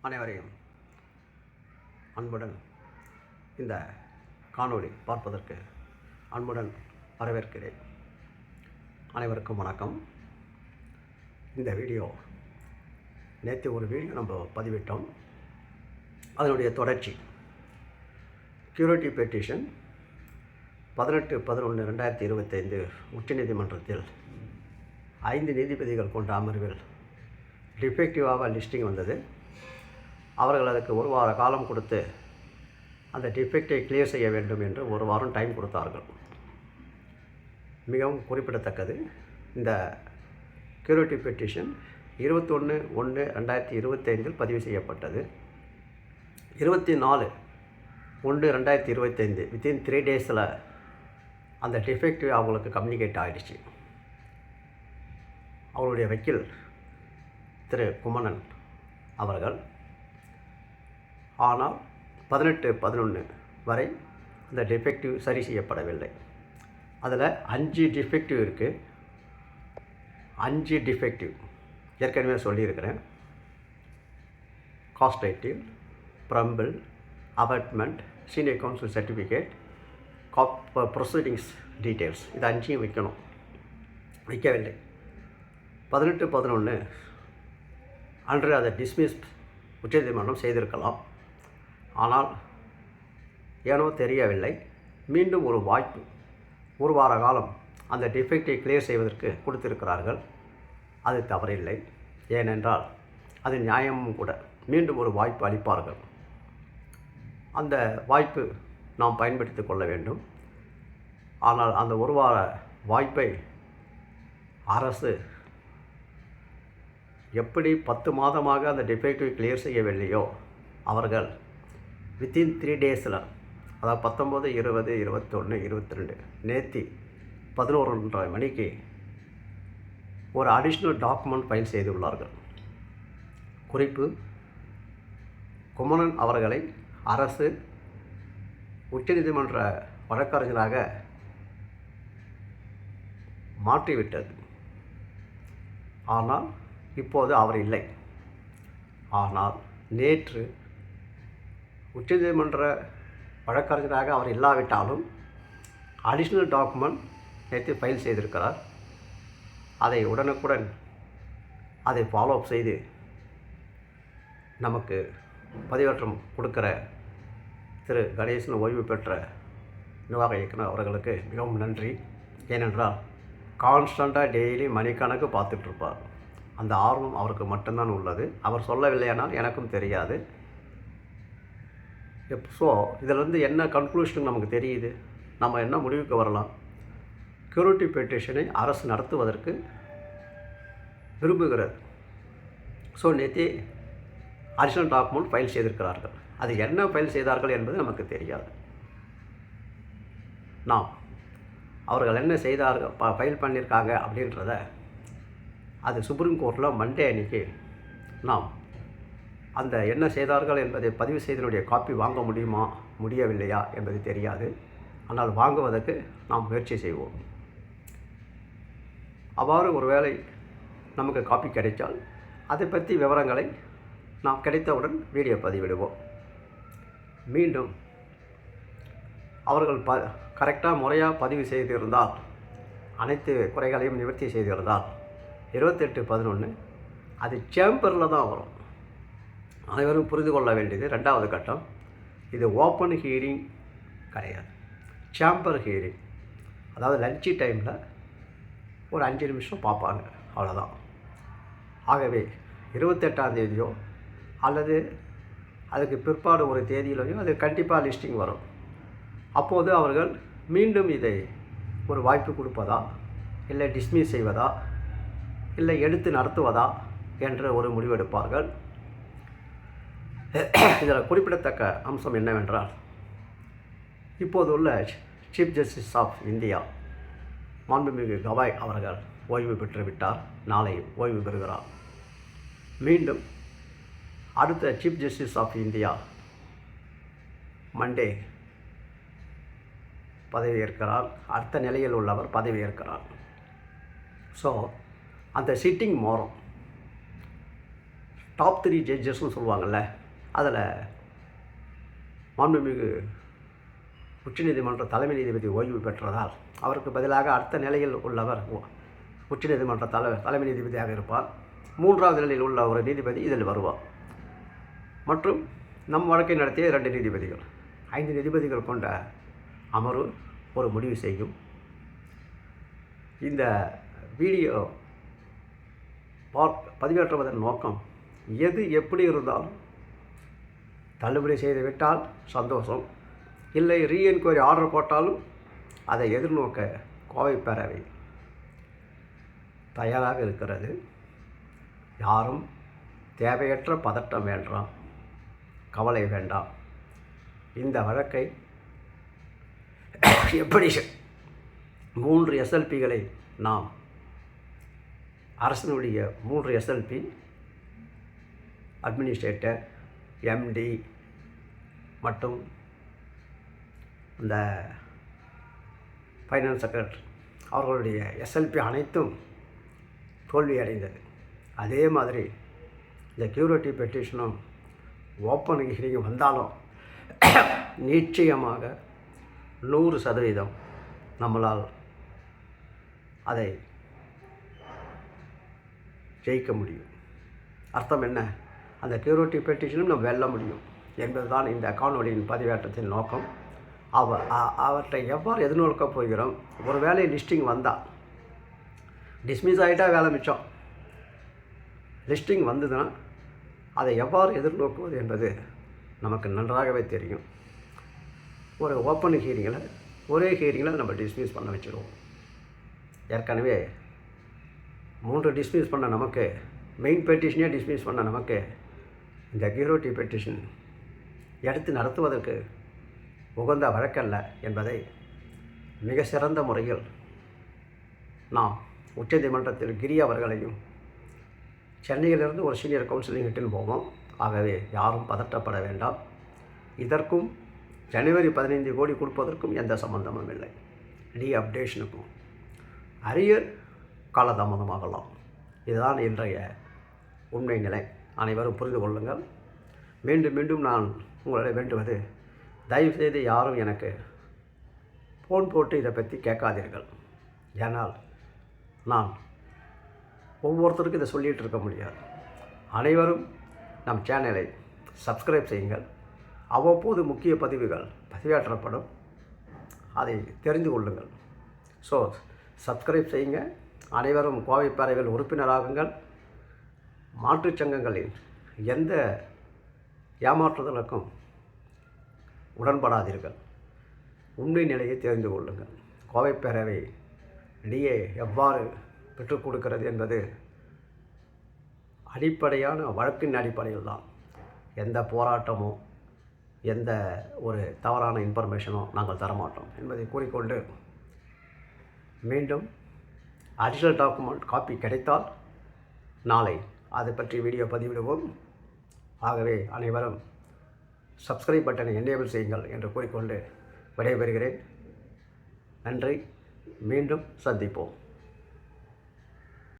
அனைவரையும் அன்புடன் இந்த காணொளி பார்ப்பதற்கு அன்புடன் வரவேற்கிறேன். அனைவருக்கும் வணக்கம். இந்த வீடியோ நேற்று ஒரு வீடியோ நம்ம பதிவிட்டோம். அதனுடைய தொடர்ச்சி கியூரிட்டி பெட்டிஷன் 18/11/2025 உச்சநீதிமன்றத்தில் 5 நீதிபதிகள் கொண்ட அமர்வில் டிஃபெக்டிவாக லிஸ்டிங் வந்தது. அவர்கள் அதுக்கு ஒரு வார காலம் கொடுத்து அந்த டிஃபெக்டை கிளியர் செய்ய வேண்டும் என்று ஒரு வாரம் டைம் கொடுத்தார்கள். மிகவும் குறிப்பிடத்தக்கது, இந்த கியூரிட்டி பெட்டிஷன் 21/1/2025 பதிவு செய்யப்பட்டது. 24/1/2025 வித்தின் 3 டேஸில் அந்த டிஃபெக்டிவ் அவங்களுக்கு கம்யூனிகேட் ஆகிடுச்சு. அவருடைய வக்கீல் திரு குமணன் அவர்கள் ஆனால் 18/11 வரை அந்த டிஃபெக்டிவ் சரி செய்யப்படவில்லை. அதில் 5 டிஃபெக்டிவ் இருக்குது. 5 டிஃபெக்டிவ் ஏற்கனவே சொல்லியிருக்கிறேன். காஸ்ட் டைட்டில், ப்ரம்பிள், apartment, senior council certificate, proceedings details, இது 5 வைக்கணும். வைக்கவில்லை. 18/11 அன்று அதை டிஸ்மிஸ் உச்சநீதிமன்றம் செய்திருக்கலாம். ஆனால் ஏனோ தெரியவில்லை, மீண்டும் ஒரு வாய்ப்பு ஒரு வார காலம் அந்த டிஃபெக்டை கிளியர் செய்வதற்கு கொடுத்திருக்கிறார்கள். அது தவறில்லை, ஏனென்றால் அது நியாயமும் கூட. மீண்டும் ஒரு வாய்ப்பு அளிப்பார்கள். அந்த வாய்ப்பு நாம் பயன்படுத்தி கொள்ள வேண்டும். ஆனால் அந்த ஒரு வார வாய்ப்பை அரசு எப்படி 10 மாதமாக அந்த டிஃபெக்டிவ் கிளியர் செய்யவில்லையோ, அவர்கள் வித்தின் 3 டேஸில், அதாவது 19, 20, 21, 22 நேற்று 11:30 மணிக்கு ஒரு அடிஷ்னல் டாக்குமெண்ட் ஃபைல் செய்துள்ளார்கள். குறிப்பு: குமணன் அவர்களை அரசு உச்சநீதிமன்ற வழக்கறிஞராக மாற்றிவிட்டது. ஆனால் இப்போது அவர் இல்லை. ஆனால் நேற்று உச்சநீதிமன்ற வழக்கறிஞராக அவர் இல்லாவிட்டாலும் அடிஷ்னல் டாக்குமெண்ட் நேற்று ஃபைல் செய்திருக்கிறார். அதை உடனுக்குடன் அதை ஃபாலோ அப் செய்து நமக்கு பதிவேற்றம் கொடுக்கிற திரு கணேசன் ஓய்வு பெற்ற நிர்வாக இயக்குனர் அவர்களுக்கு மிகவும் நன்றி. ஏனென்றால் கான்ஸ்டண்ட்டாக டெய்லி மணிக்கணக்கு பார்த்துட்ருப்பார். அந்த ஆர்வம் அவருக்கு மட்டும்தான் உள்ளது. அவர் சொல்லவில்லையானால் எனக்கும் தெரியாது. ஸோ இதிலிருந்து என்ன கன்க்ளூஷன் நமக்கு தெரியுது, நம்ம என்ன முடிவுக்கு வரலாம்? கியூரிட்டி பெட்டிஷனை அரசு நடத்துவதற்கு விரும்புகிறது. ஸோ நேற்று அடிஷனல் டாக்குமெண்ட் ஃபைல் செய்திருக்கிறார்கள். அது என்ன ஃபைல் செய்தார்கள் என்பது நமக்கு தெரியாது. நாம் அவர்கள் என்ன செய்தார்கள், ஃபைல் பண்ணியிருக்காங்க அப்படின்றத அது சுப்ரீம் கோர்ட்டில் மண்டே அன்றைக்கி நாம் அந்த என்ன செய்தார்கள் என்பதை பதிவு செய்தனுடைய காப்பி வாங்க முடியுமா முடியவில்லையா என்பது தெரியாது. ஆனால் வாங்குவதற்கு நாம் முயற்சி செய்வோம். அவ்வாறு ஒருவேளை நமக்கு காப்பி கிடைத்தால் அதை பற்றி விவரங்களை நாம் கிடைத்தவுடன் வீடியோ பதிவிடுவோம். மீண்டும் அவர்கள் கரெக்டாக முறையாக பதிவு செய்திருந்தால், அனைத்து குறைகளையும் நிவர்த்தி செய்திருந்தால் 28/11 அது சேம்பரில் தான் வரும். அனைவரும் புரிந்து கொள்ள வேண்டியது 2வது கட்டம். இது ஓப்பன் ஹியரிங் கிடையாது, சேம்பர் ஹியரிங். அதாவது லன்ச்சு டைமில் ஒரு 5 நிமிஷம் பார்ப்பாங்க, அவ்வளோதான். ஆகவே 28ஆம் தேதியோ அல்லது அதுக்கு பிற்பாடு ஒரு தேதியிலையோ அது கண்டிப்பாக லிஸ்டிங் வரும். அப்போது அவர்கள் மீண்டும் இதை ஒரு வாய்ப்பு கொடுப்பதா, இல்லை டிஸ்மிஸ் செய்வதா, இல்லை எடுத்து நடத்துவதா என்ற ஒரு முடிவெடுப்பார்கள். இதில் குறிப்பிடத்தக்க அம்சம் என்னவென்றால், இப்போது உள்ள சீஃப் ஜஸ்டிஸ் ஆஃப் இந்தியா மாண்புமிகு கவாய் அவர்கள் ஓய்வு பெற்று விட்டார். நாளை ஓய்வு பெறுகிறார். மீண்டும் அடுத்த chief justice of India Monday பதவியேற்கிறார். அடுத்த நிலையில் உள்ளவர் பதவியேற்கிறார். ஸோ அந்த சிட்டிங் மாறும். டாப் 3 ஜட்ஜஸ்னு சொல்லுவாங்கள்ல, அதில் மாண்புமிகு உச்சநீதிமன்ற தலைமை நீதிபதி ஓய்வு பெற்றதால் அவருக்கு பதிலாக அடுத்த நிலையில் உள்ளவர் உச்சநீதிமன்ற தலைமை நீதிபதியாக இருப்பார். 3வது நிலையில் உள்ள ஒரு நீதிபதி இதில் வருவார். மற்றும் நம் வழக்கை நடத்திய 2 நீதிபதிகள், 5 நீதிபதிகள் கொண்ட அமர்வு ஒரு முடிவு செய்யும். இந்த வீடியோ பதிவேற்றுவதன் நோக்கம், எது எப்படி இருந்தாலும் தள்ளுபடி செய்துவிட்டால் சந்தோஷம், இல்லை ரீஎன்கொயரி ஆர்டர் போட்டாலும் அதை எதிர்நோக்க கோவை பேரவை தயாராக இருக்கிறது. யாரும் தேவையற்ற பதட்டம் வேண்டாம், கவலை வேண்டாம். இந்த வழக்கை எப்படி 3 SLPகளை நாம் அரசினுடைய 3 SLP அட்மினிஸ்ட்ரேட்டர், MD மற்றும் இந்த ஃபைனான்ஸ் செக்ரட்டரி அவர்களுடைய SLP அனைத்தும் தோல்வி அடைந்தது. அதே மாதிரி இந்த கியூரேட்டிவ் பெட்டிஷனும் ஓப்பன் ஹியரிங் வந்தாலும் நிச்சயமாக 100% நம்மளால் அதை ஜெயிக்க முடியும். அர்த்தம் என்ன? அந்த கியூரேட்டிவ் பெட்டிஷனும் நம்ம வெல்ல முடியும் என்பதுதான் இந்த காணொலியின் பதிவேற்றத்தின் நோக்கம். அவற்றை எவ்வாறு எதிர்நோக்கப் போகிறோம்? ஒரு வேளை லிஸ்டிங் வந்தால் டிஸ்மிஸ் ஆகிட்டால் வேலை மிச்சம். லிஸ்டிங் வந்ததுன்னா அதை எவ்வாறு எதிர்நோக்குவது என்பது நமக்கு நன்றாகவே தெரியும். ஒரு ஓப்பன் ஹியரிங்கில் ஒரே ஹியரிங்கில் நம்ம டிஸ்மிஸ் பண்ண வச்சுருவோம். ஏற்கனவே 3 டிஸ்மிஸ் பண்ண நமக்கு, மெயின் பெட்டிஷனே டிஸ்மிஸ் பண்ண நமக்கு, இந்த கியூரேட்டிவ் பெட்டிஷன் எடுத்து நடத்துவதற்கு உகந்த வழக்கல்ல என்பதை மிக சிறந்த முறையில் நாம் உச்சநீதிமன்றத்தில் கிரி அவர்களையும் சென்னையிலிருந்து ஒரு சீனியர் கவுன்சிலிங் இட்டுன்னு போவோம். ஆகவே யாரும் பதட்டப்பட வேண்டாம். இதற்கும் ஜனவரி 15 கோடி கொடுப்பதற்கும் எந்த சம்பந்தமும் இல்லை. அப்டேஷனுக்கும் அரியர் காலதாமதமாகலாம். இதுதான் இன்றைய உண்மை நிலை. அனைவரும் புரிந்து கொள்ளுங்கள். மீண்டும் மீண்டும் நான் உங்களை வேண்டுவது, தயவுசெய்து யாரும் எனக்கு ஃபோன் போட்டு இதை பற்றி கேட்காதீர்கள். ஏனால் நான் ஒவ்வொருத்தருக்கும் இதை சொல்லிகிட்டு இருக்க முடியாது. அனைவரும் நம் சேனலை சப்ஸ்கிரைப் செய்யுங்கள். அவ்வப்போது முக்கிய பதிவுகள் பதிவேற்றப்படும், அதை தெரிந்து கொள்ளுங்கள். ஸோ சப்ஸ்கிரைப் செய்யுங்க. அனைவரும் கோவை பேரவையில் உறுப்பினராகுங்கள். மாற்றுச் சங்கங்களில் எந்த ஏமாற்றுதலுக்கும் உடன்படாதீர்கள். உண்மை நிலையை தெரிந்து கொள்ளுங்கள். கோவை பேரவை டிஏ எவ்வாறு பெற்றுக் கொடுக்கிறது என்பது அடிப்படையான வழக்கின் அடிப்படையில் தான். எந்த போராட்டமோ எந்த ஒரு தவறான இன்ஃபர்மேஷனோ நாங்கள் தரமாட்டோம் என்பதை கூறிக்கொண்டு, மீண்டும் அடிஷனல் டாக்குமெண்ட் காப்பி கிடைத்தால் நாளை அதை பற்றி வீடியோ பதிவிடுவோம். ஆகவே அனைவரும் சப்ஸ்கிரைப் பட்டனை எனேபிள் செய்யுங்கள் என்று கூறிக்கொண்டு விடைபெறுகிறேன். நன்றி. மீண்டும் சந்திப்போம்.